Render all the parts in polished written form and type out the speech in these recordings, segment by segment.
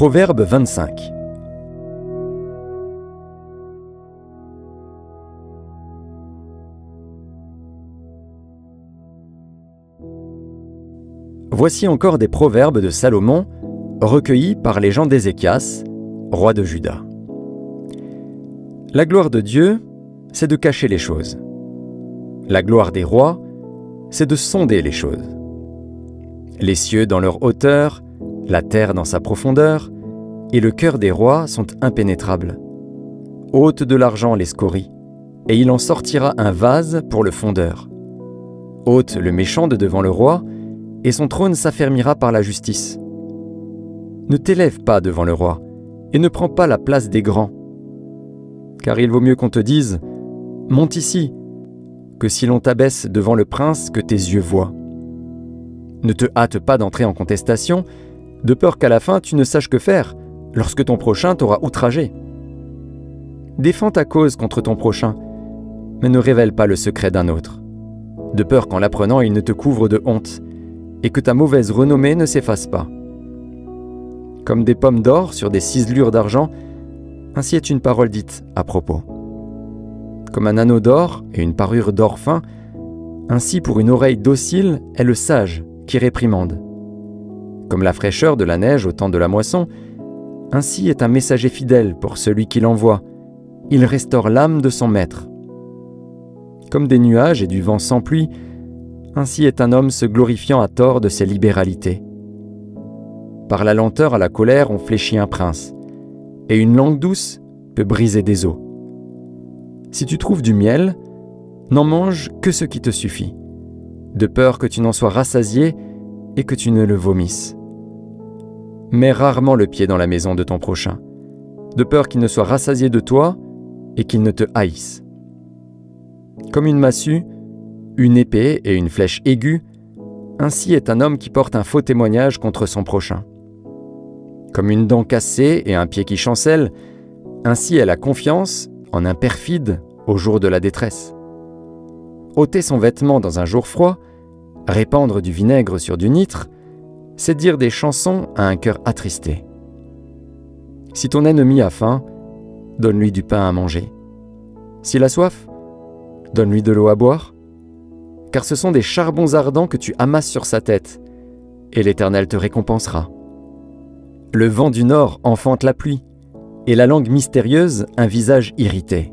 Proverbe 25. Voici encore des proverbes de Salomon, recueillis par les gens d'Ézéchias, roi de Juda. La gloire de Dieu, c'est de cacher les choses. La gloire des rois, c'est de sonder les choses. Les cieux dans leur hauteur, la terre dans sa profondeur, et le cœur des rois sont impénétrables. Ôte de l'argent les scories, et il en sortira un vase pour le fondeur. Ôte le méchant de devant le roi, et son trône s'affermira par la justice. Ne t'élève pas devant le roi, et ne prends pas la place des grands. Car il vaut mieux qu'on te dise « Monte ici », que si l'on t'abaisse devant le prince que tes yeux voient. Ne te hâte pas d'entrer en contestation, de peur qu'à la fin tu ne saches que faire, lorsque ton prochain t'aura outragé. Défends ta cause contre ton prochain, mais ne révèle pas le secret d'un autre, de peur qu'en l'apprenant il ne te couvre de honte, et que ta mauvaise renommée ne s'efface pas. Comme des pommes d'or sur des ciselures d'argent, ainsi est une parole dite à propos. Comme un anneau d'or et une parure d'or fin, ainsi pour une oreille docile est le sage qui réprimande. Comme la fraîcheur de la neige au temps de la moisson, ainsi est un messager fidèle pour celui qui l'envoie. Il restaure l'âme de son maître. Comme des nuages et du vent sans pluie, ainsi est un homme se glorifiant à tort de ses libéralités. Par la lenteur à la colère, on fléchit un prince, et une langue douce peut briser des os. Si tu trouves du miel, n'en mange que ce qui te suffit, de peur que tu n'en sois rassasié et que tu ne le vomisses. Mets rarement le pied dans la maison de ton prochain, de peur qu'il ne soit rassasié de toi et qu'il ne te haïsse. Comme une massue, une épée et une flèche aiguë, ainsi est un homme qui porte un faux témoignage contre son prochain. Comme une dent cassée et un pied qui chancelle, ainsi est la confiance en un perfide au jour de la détresse. Ôter son vêtement dans un jour froid, répandre du vinaigre sur du nitre, c'est dire des chansons à un cœur attristé. Si ton ennemi a faim, donne-lui du pain à manger. S'il a soif, donne-lui de l'eau à boire, car ce sont des charbons ardents que tu amasses sur sa tête, et l'Éternel te récompensera. Le vent du nord enfante la pluie, et la langue mystérieuse un visage irrité.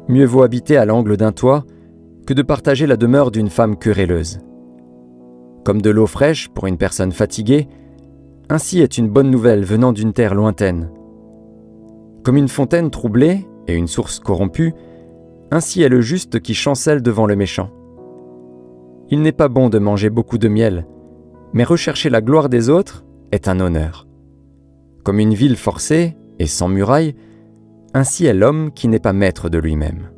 Mieux vaut habiter à l'angle d'un toit que de partager la demeure d'une femme querelleuse. Comme de l'eau fraîche pour une personne fatiguée, ainsi est une bonne nouvelle venant d'une terre lointaine. Comme une fontaine troublée et une source corrompue, ainsi est le juste qui chancelle devant le méchant. Il n'est pas bon de manger beaucoup de miel, mais rechercher la gloire des autres est un honneur. Comme une ville forcée et sans muraille, ainsi est l'homme qui n'est pas maître de lui-même.